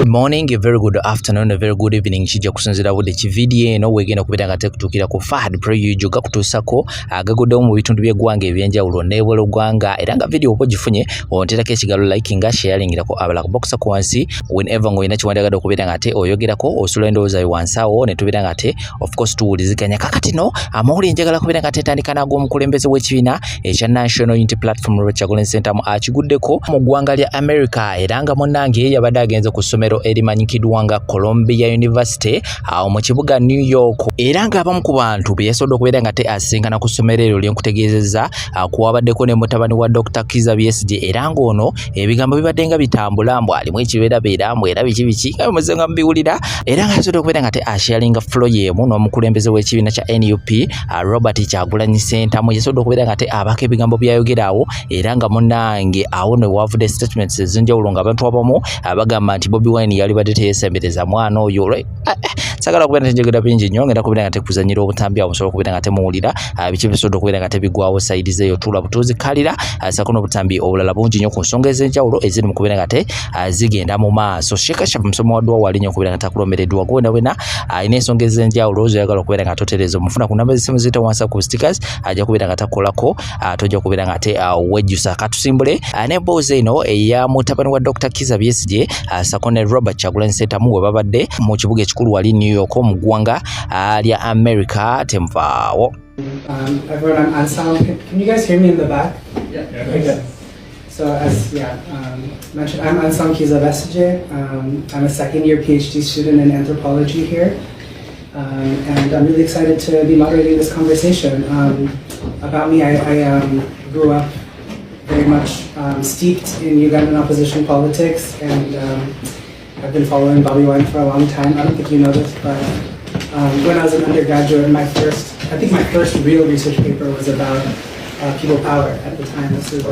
good morning, a very good afternoon, a very good evening. Kijja kusinzira budde ki video eno wegenda kubeera nga tekutuukira ku Fahad Preview gakutuusako agagoddewo mu bitundu by'eggwanga ebyenjawulo n'ebweru ggwanga era nga video oba ogifunye onteerako ekigalo likinga sharingirako abala kuboxa ku wansi whenever ng'olina kiwandagadde okubeera nga ate oyogerako osula endowooza yo wansi awo ne tubeera nga ate of course tuwuliziganya kakati no amawulire njagala kubeera nga tetandika n'ag'omukulembeze w'ekibiina ekya National Unity Platform Rwechagula Center akiguddeko mu ggwanga lya America era nga munnange yabadde agenze ku ssomero erimanyikiddwa nga Columbia University awo mu kibuga New York era nga abamu ku bantu be yasobodde okubeera nga asisinkana ku ssomero eryo lyenkutegeezezza kuwabaddeko ne mutabani wa Dr. Kizza Besigye era ng'ono ebigambo bibadde nga bitambula mbu alimu ekibeerabeera mbu era biki nga bimuze nga mubiwulira era nga yasobodde okubeera nga asharinga flow yemu n'omukulembeze w'ekibiina kya NUP Robert Kyagulanyi Ssentamu yasobodde okubeera nga abako ebigambo byayogera awo era nga munnange awo ne wavudde statements ez'enjawulo nga abantu abamu abagamba nti Bobi Wine yali badde teyesembereza mwana oyo sagala kubeera njogera bingi nnyo ngenda kubeera nga tekuzanyira obutambi awo osobola okubeera nga temuwulira biki bisobodde okubeera nga tebigwawo sayidi zeeyo tula butuuzi kalira sako n'obutambi obulala bungi nnyo ku nsonga ez'enjawulo eziri mu kubeera nga zigenda mu maaso shekasha musomo wa dduwa wali nnyo okubeera nga takulomereddwa gwena wena alina ensonga ez'enjawulo zoyagala okubeera nga totereza omufuna ku namba z'essimu ziyita wansi ku stickers ajja kubeera nga takolako tojja kubeera nga wejjusa katusimbule n'emboozi eno eya mutabani wa Dr. Kizza Besigye sako ne Robert Kyagulanyi Ssentamu we babadde mu kibuga ekikulu wali New York mu ggwanga lya America temuvaawo. Everyone, I'm Ansam. Can you guys hear me in the back? Yeah. Okay, good. So as mentioned, I'm Ansam Kizza Besigye. I'm a second-year PhD student in anthropology here, and I'm really excited to be moderating this conversation. About me, I grew up very much steeped in Ugandan opposition politics, and I've been following Bobi Wine for a long time. I don't think you know this, but when I was an undergraduate, my first real research paper was about people power at the time. This was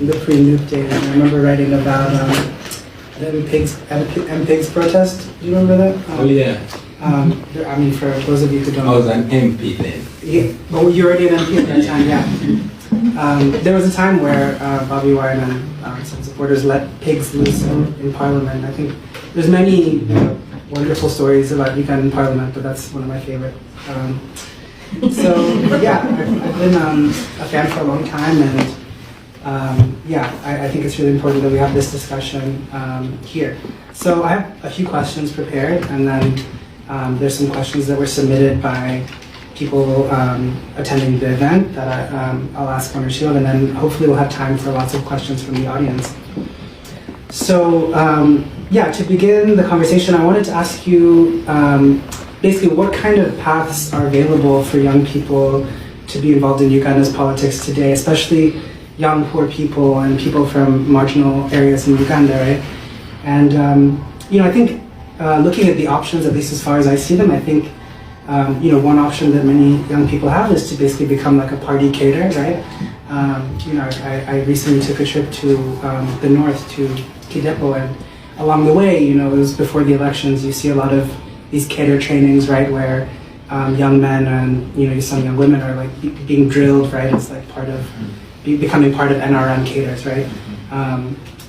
in the pre-nuke days, and I remember writing about the MPIGS protest. Do you remember that? Oh yeah. I mean, for those of you who don't know. I was an MP then. Yeah, well, you were already an MP at that time, yeah. There was a time where Bobi Wine and some supporters let pigs loose in Parliament. I think there's many wonderful stories about Ugandan Parliament, but that's one of my favorite. So yeah, I've been a fan for a long time, and I think it's really important that we have this discussion here. So I have a few questions prepared, and then there's some questions that were submitted by people attending the event that I'll ask one or two of, and then hopefully we'll have time for lots of questions from the audience. So to begin the conversation, I wanted to ask you basically what kind of paths are available for young people to be involved in Uganda's politics today, especially young poor people and people from marginal areas in Uganda, right? And I think looking at the options, at least as far as I see them, I think one option that many young people have is to basically become like a party caterer, right? I recently took a trip to the north to Kidepo, and along the way, it was before the elections, you see a lot of these cater trainings, right, where young men and some young women are like being drilled, right? It's like part of becoming part of NRM caters, right?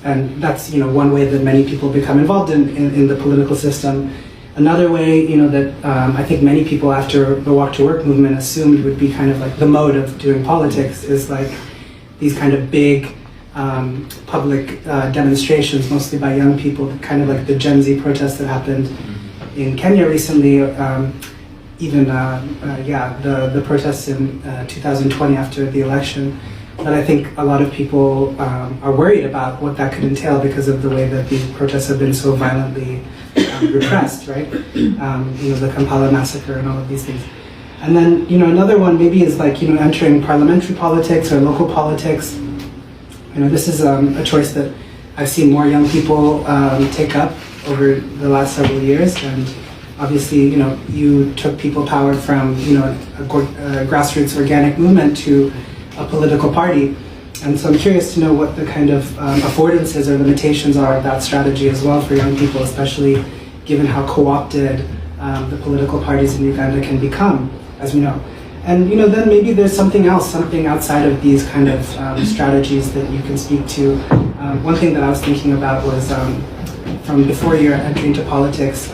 And that's one way that many people become involved in the political system. Another way, that I think many people after the Walk to Work movement assumed would be kind of like the mode of doing politics is like these kind of big public demonstrations, mostly by young people, kind of like the Gen Z protests that happened in Kenya recently, even the protests in 2020 after the election. But I think a lot of people are worried about what that could entail because of the way that these protests have been so violently repressed, right? The Kampala massacre and all of these things. And then, another one maybe is like, entering parliamentary politics or local politics. This is a choice that I've seen more young people take up over the last several years. And obviously, you took people power from, a grassroots organic movement to a political party. And so I'm curious to know what the kind of affordances or limitations are of that strategy as well for young people, especially given how co-opted the political parties in Uganda can become, as we know. And then maybe there's something else, something outside of these kind of strategies that you can speak to. One thing that I was thinking about was from before your entry into politics,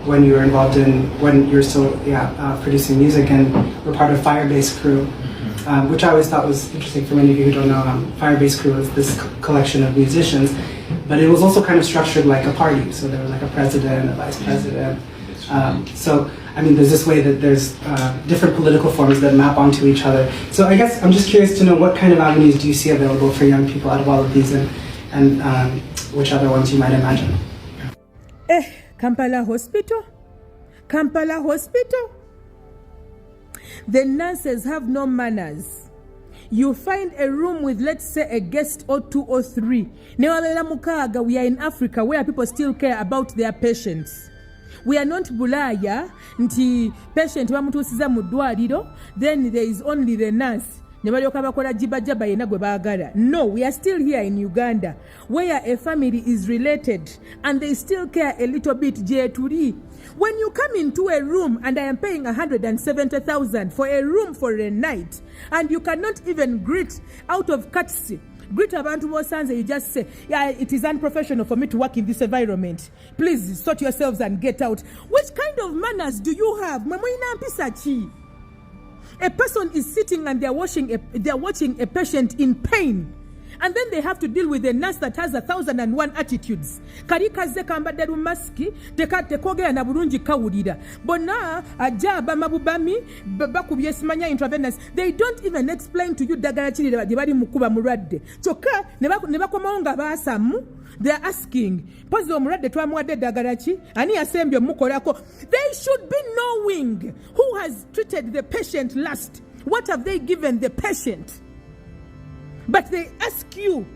when you were involved when you were still producing music and were part of Firebase Crew, which I always thought was interesting for many of you who don't know. Firebase Crew is this collection of musicians, but it was also kind of structured like a party. So there was like a president, a vice president. So I mean, there's this way that there's different political forms that map onto each other. So I guess I'm just curious to know what kind of avenues do you see available for young people out of all of these, and which other ones you might imagine. Kampala Hospital? Kampala Hospital? The nurses have no manners. You find a room with, let's say, a guest or 2 or 3. We are in Africa where people still care about their patients. We are not Bulaya, nti patient bamutusiza mu ddwaliro, then there is only the nurse. No, we are still here in Uganda, where a family is related and they still care a little bit. When you come into a room and I am paying 170,000 for a room for a night, and you cannot even greet out of courtesy, greet abantu bosanze, you just say, yeah, it is unprofessional for me to work in this environment. Please sort yourselves and get out. Which kind of manners do you have? A person is sitting and they're watching a patient in pain, and then they have to deal with a nurse that has 1,001 attitudes. Karikaze kambadde maski tekogera na bulungi kawulira bonna ajaba mabubami bakubye simanya intravenous. They don't even explain to you dagala kiri gye bali mukuba mulwadde kyokka ne bakomawo nga baasamu. They are asking, pozi omulwadde twamuwadde eddagala ki? Ani yasembye omukolako? They should be knowing who has treated the patient last. What have they given the patient? But they ask you,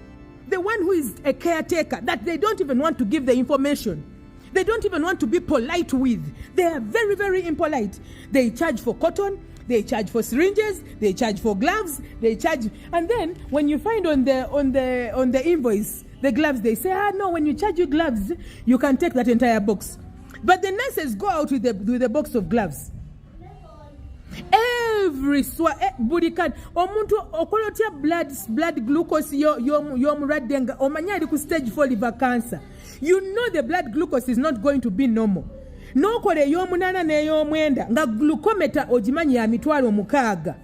the one who is a caretaker, that they don't even want to give the information. They don't even want to be polite with. They are very, very impolite. They charge for cotton, they charge for syringes, they charge for gloves, they charge, and then when you find on the invoice the gloves, they say, no, when you charge you gloves, you can take that entire box. But the nurses go out with the box of gloves. Every bulikan omuntu okolotya blood glucose y'omulwadde nga omanya ali ku stage 4 liver cancer. You know the blood glucose is not going to be normal. N'okola ey'omunaana n'ey'omwenda nga glucometer ogimanyi ya mitwalo 6.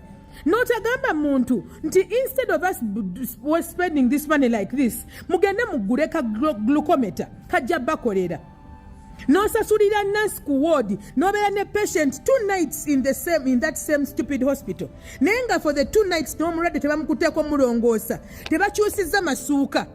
N'otagamba muntu nti instead of us spending this money like this, mugende mugule ka glucometer kajja bakolera. No sasulira nurse ku ward, no beera ne patient 2 nights in that same stupid hospital. Nenga for the 2 nights n'omulwadde tebamukuteeko mulongoosa, tebakyusizza masuuka.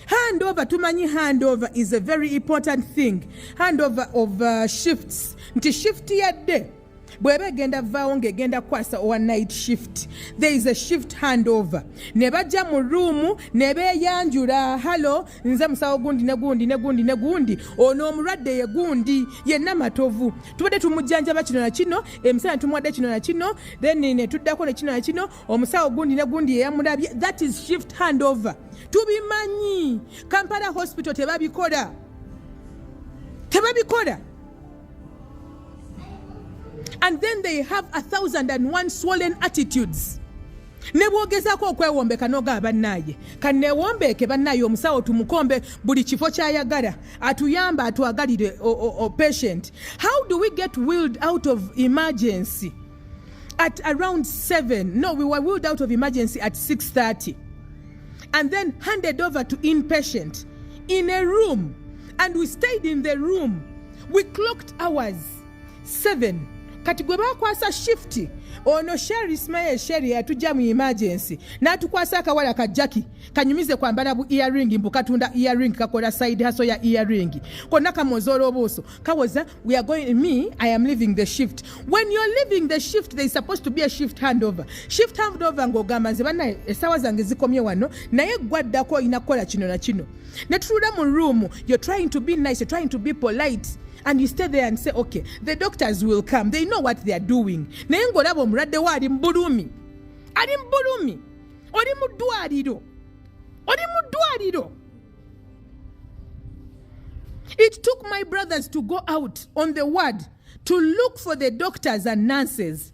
Handover, tumanyi handover is a very important thing. Handover of shifts. Nti shift yadde bwebe genda vaawo ng'egenda kwasa one night shift. There is a shift handover. Ne bajja mu room ne beeyanjula, halo nze musawo gundi ne gundi ono omulwadde ye gundi yenna matovu tubadde tumujjanjaba kino na kino emisana tumuwadde kino na kino then ne tuddako ne kino na kino omusawo gundi ne gundi ye yamulabye. That is shift handover. Tubimanyi Kampala Hospital tebabikola. And then they have 1,001 swollen attitudes. Ne bwogezaako okwewombeka n'ogaba bannaye kanneewombeeke bannaye omusawo tumukombe buli kifo ky'ayagala atuyamba atwagalire patient. How do we get wheeled out of emergency at around 7? No, we were wheeled out of emergency at 6:30 and then handed over to inpatient in a room, and we stayed in the room. We clocked hours 7. Kati gwe bakwasa shifti ono Sherry Ismail Sherry atujja mu emergency n'atukwasa akawala ka Jackie kanyumize kwambala bu earring mbu katunda earring kakola side hustle ya earring konna kamozolo obuso kawoza we are going I am leaving the shift. When you're leaving the shift there is supposed to be a shift handover ng'ogamba nze banna esawa zange zikomye wano naye gwaddako inakola kino na kino ne tutula mu room. You're trying to be nice, you're trying to be polite, and you stay there and say, okay, the doctors will come. They know what they are doing. Naye ng'olaba omulwadde wa ali mbulumi. Oli mu ddwaliro. It took my brothers to go out on the ward to look for the doctors and nurses.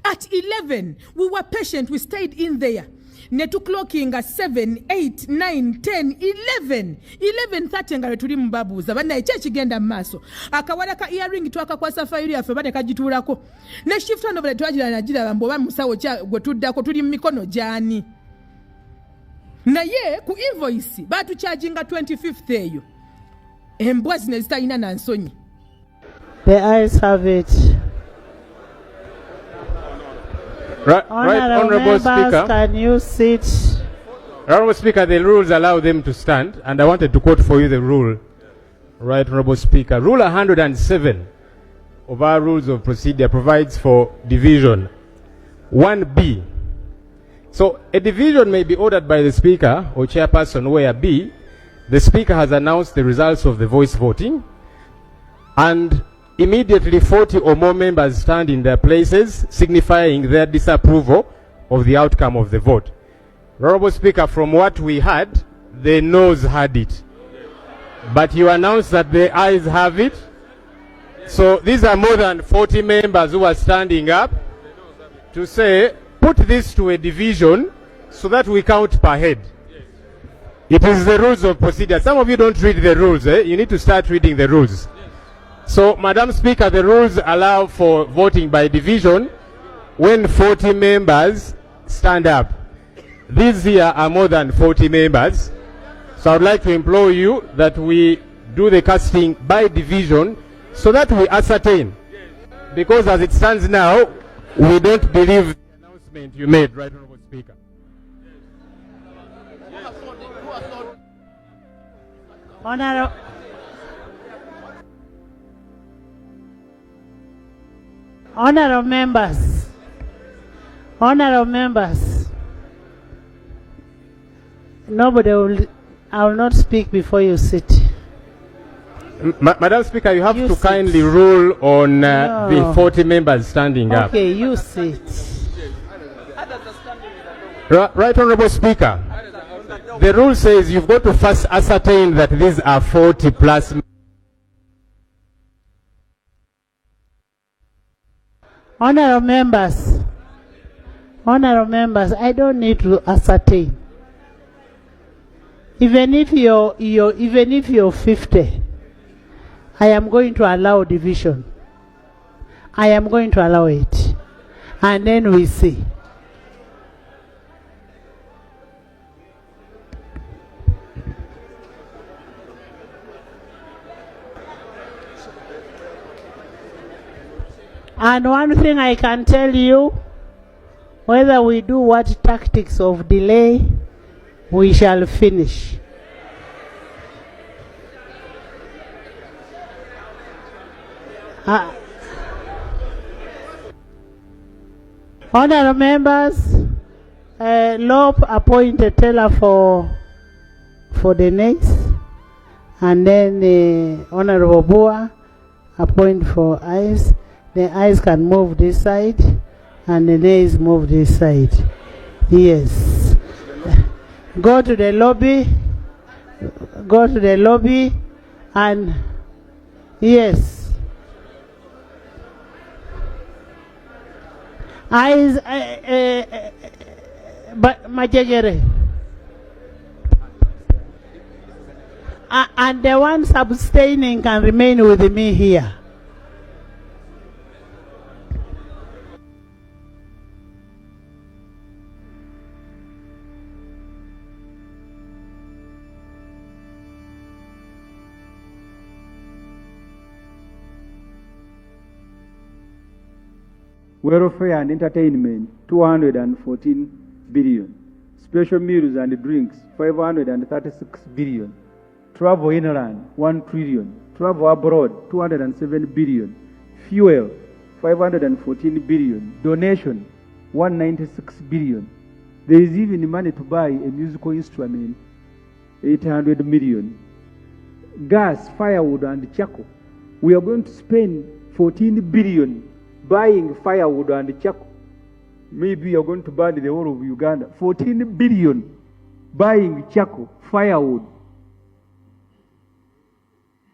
At 11, we were patient. We stayed in there. ne tuclockinga 7 8 9 10 11 11:30 nga tuli mubabuuza bannaye ki ekigenda mu maaso akawala ka earring twakakwasa fayiri yaffe bane kagituulako ne shift ono bale twagira nagiraba mbu oba musawo gwe tuddako tuli mu mikono gyani naye ku invoice batucharginga 25th eyo embwa zino ezitalina na nsonyi. The ayes have it. Right, Honorable Speaker. Can you sit? Honorable Speaker, the rules allow them to stand, and I wanted to quote for you the rule. Right, Honorable Speaker. Rule 107 of our rules of procedure provides for division. 1B. So, a division may be ordered by the Speaker or Chairperson where B, the Speaker has announced the results of the voice voting, and immediately 40 or more members stand in their places, signifying their disapproval of the outcome of the vote. Honorable Speaker, from what we heard, the noes had it. But you announced that the ayes have it. So these are more than 40 members who are standing up to say, put this to a division so that we count per head. It is the rules of procedure. Some of you don't read the rules. You need to start reading the rules. So, Madam Speaker, the rules allow for voting by division when 40 members stand up. These here are more than 40 members. So I would like to implore you that we do the casting by division so that we ascertain. Because as it stands now, we don't believe the announcement you made, Right Honorable Speaker. Honorable members, I will not speak before you sit. Madam Speaker, you have to kindly rule on the 40 members standing up. Okay, you sit. Right Honorable Speaker, the rule says you've got to first ascertain that these are 40 plus. Honorable members, I don't need to ascertain. Even if you're 50, I am going to allow division. I am going to allow it, and then we see. And one thing I can tell you, whether we do what tactics of delay, we shall finish. Honorable members, Lope appointed teller for the next, and then Honorable Boa appoint for ayes. The ayes can move this side, and the nays move this side. Yes. Go to the lobby. Go to the lobby, and yes. Ayes, but Majegere. And the ones abstaining can remain with me here. Welfare and entertainment, 214 billion. Special meals and drinks, 536 billion. Travel inland, 1 trillion. Travel abroad, 207 billion. Fuel, 514 billion. Donation, 196 billion. There is even money to buy a musical instrument, 800 million. Gas, firewood, and charcoal. We are going to spend 14 billion buying firewood and charcoal. Maybe you're going to buy the whole of Uganda. 14 billion buying charcoal, firewood.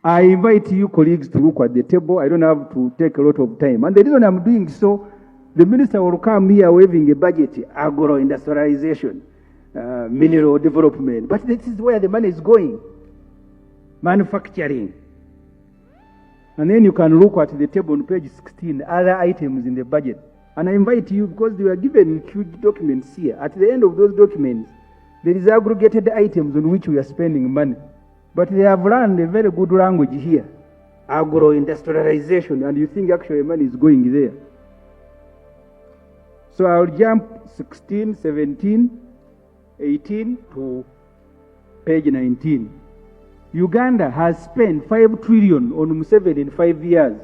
I invite you colleagues to look at the table. I don't have to take a lot of time. And the reason I'm doing so, the minister will come here waving a budget, agro-industrialization. mineral development. But this is where the money is going. Manufacturing. And then you can look at the table on page 16, other items in the budget. And I invite you, because they were given huge documents here. At the end of those documents, there is aggregated items on which we are spending money. But they have learned a very good language here. Agro-industrialization, and you think actually money is going there. So I'll jump 16, 17, 18 to page 19. Uganda has spent 5 trillion on Museveni in 5 years.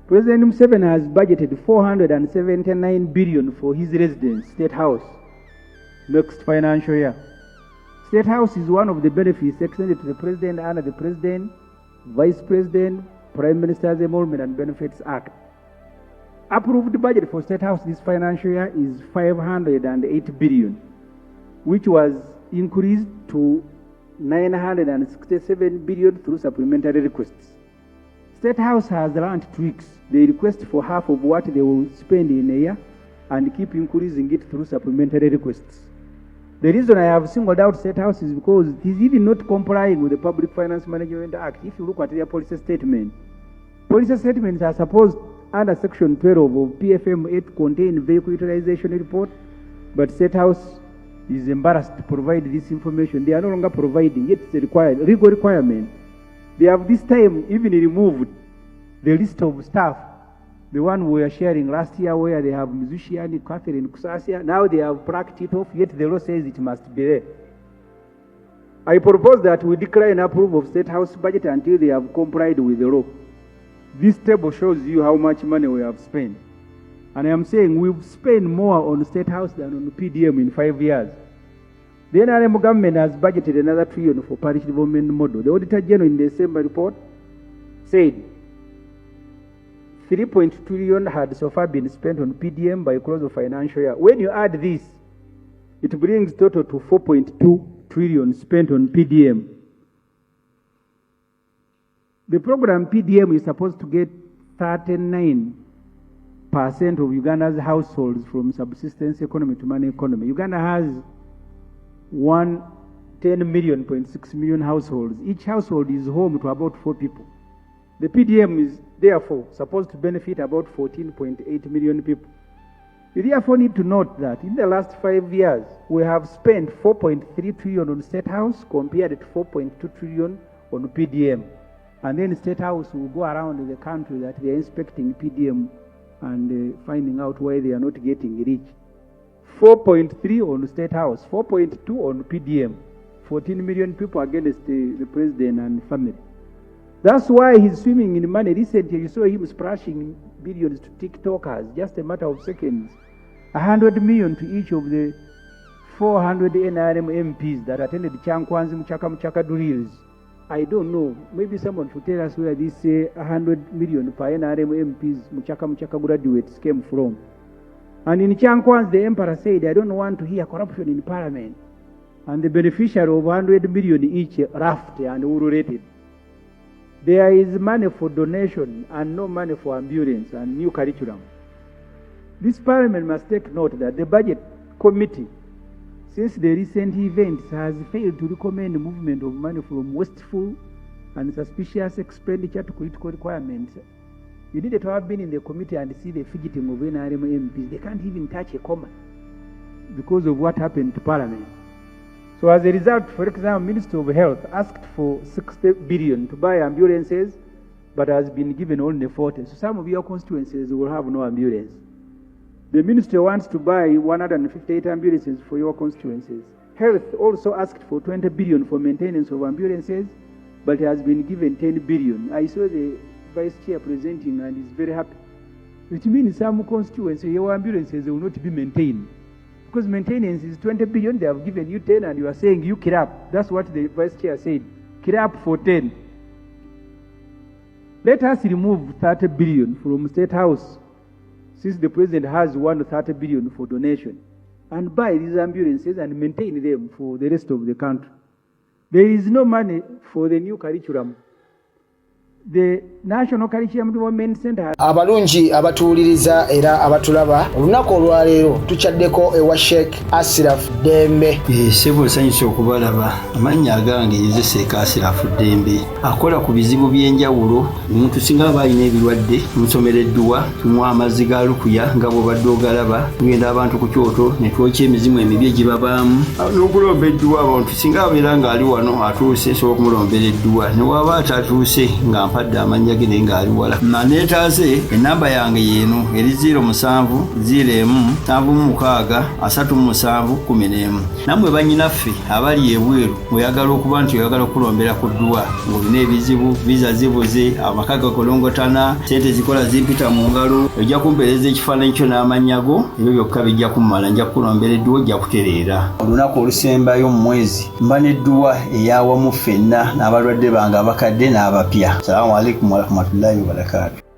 President Museveni has budgeted 479 billion for his residence, State House, next financial year. State House is one of the benefits extended to the President under the President, Vice President, Prime Minister's Emolument and Benefits Act. Approved budget for State House this financial year is 508 billion, which was increased to 967 billion through supplementary requests. State House has learned tricks. They request for half of what they will spend in a year and keep increasing it through supplementary requests. The reason I have singled out State House is because it is even not complying with the Public Finance Management Act. If you look at their policy statements are supposed under Section 12 of PFM 8 contain vehicle utilization report, but State House is embarrassed to provide this information. They are no longer providing, yet it's a legal requirement. They have this time even removed the list of staff, the one we were sharing last year where they have Musician, Catherine Kusasia. Now they have plucked it off, yet the law says it must be there. I propose that we declare and approve of State House budget until they have complied with the law. This table shows you how much money we have spent. And I am saying we've spent more on State House than on PDM in 5 years. The NRM government has budgeted another $1 trillion for parish development model. The Auditor General in the December report said 3.2 trillion had so far been spent on PDM by close of financial year. When you add this, it brings total to 4.2 trillion spent on PDM. The program PDM is supposed to get 39% of Uganda's households from subsistence economy to money economy. Uganda has 10.6 million households. Each household is home to about 4 people. The PDM is therefore supposed to benefit about 14.8 million people. You therefore need to note that in the last 5 years, we have spent 4.3 trillion on State House compared to 4.2 trillion on PDM. And then State House will go around the country that they are inspecting PDM and finding out why they are not getting rich. 4.3 on State House, 4.2 on PDM, 14 million people against the president and family. That's why he's swimming in money. Recently, you saw him splashing billions to TikTokers, just a matter of seconds. 100 million to each of the 400 NRM MPs that attended Chankwanzi Muchaka drills. I don't know. Maybe someone should tell us where this 100 million per NRM MPs Muchaka graduates came from. And in Chankwanzi, the emperor said, I don't want to hear corruption in parliament. And the beneficiary of 100 million each laughed and urinated. There is money for donation and no money for ambulance and new curriculum. This parliament must take note that the budget committee, since the recent events, has failed to recommend the movement of money from wasteful and suspicious expenditure to critical requirements. You needed to have been in the committee and see the fidgeting of NRM MPs. They can't even touch a comma because of what happened to Parliament. So as a result, for example, Minister of Health asked for 60 billion to buy ambulances, but has been given only 40. So some of your constituencies will have no ambulance. The minister wants to buy 158 ambulances for your constituencies. Health also asked for 20 billion for maintenance of ambulances, but has been given 10 billion. I saw the Vice Chair presenting and is very happy. Which means some constituencies, your ambulances will not be maintained. Because maintenance is 20 billion, they have given you 10 and you are saying you kill up. That's what the Vice Chair said. Kill up for 10. Let us remove 30 billion from State House, since the President has 130 billion for donation, and buy these ambulances and maintain them for the rest of the country. There is no money for the new curriculum. The National Curriculum Development Center. Abalungi abatuuliriza era abatulaba olunaku olwaleero tuchaddeko ewa Sheikh Asiraf Dembe. Sebo sanyusa okubalaba amannya agange nze Sheikh Asiraf Dembe akola ku bizibu by'enjawulo omuntu singa aba alina ebirwadde musomereddwa tumuwa amazzi ga lukuya nga bw'obadde ogalaba tugenda abantu ku kyoto ne twokya emizimu emibi egibabaamu n'okulomba edduwa abantu singa abeera ng'ali wano atuuse sobola okumulombera edduwa ne waba atatuuse nga mpadde amanya gene ngali wala na netaze enamba yange yenu eri 0707763711 namwe banyinaffe abali ebweru oyagala okuba nti oyagala okulombera ku dduwa ng'olina ebizibu visa zibuze amakaga kolongotana sente zikola zimpita mu ngalo ojja kumpereza ekifaananyi kyo n'amanyago ebyo byokka bijja kumala nja kulombera edduwa ojja kutereera olunaku olusembayo mu mwezi mba n'edduwa eyawamu ffenna n'abalwadde bange abakadde n'abapya. Assalamu alaikum warahmatullahi wabarakatuh.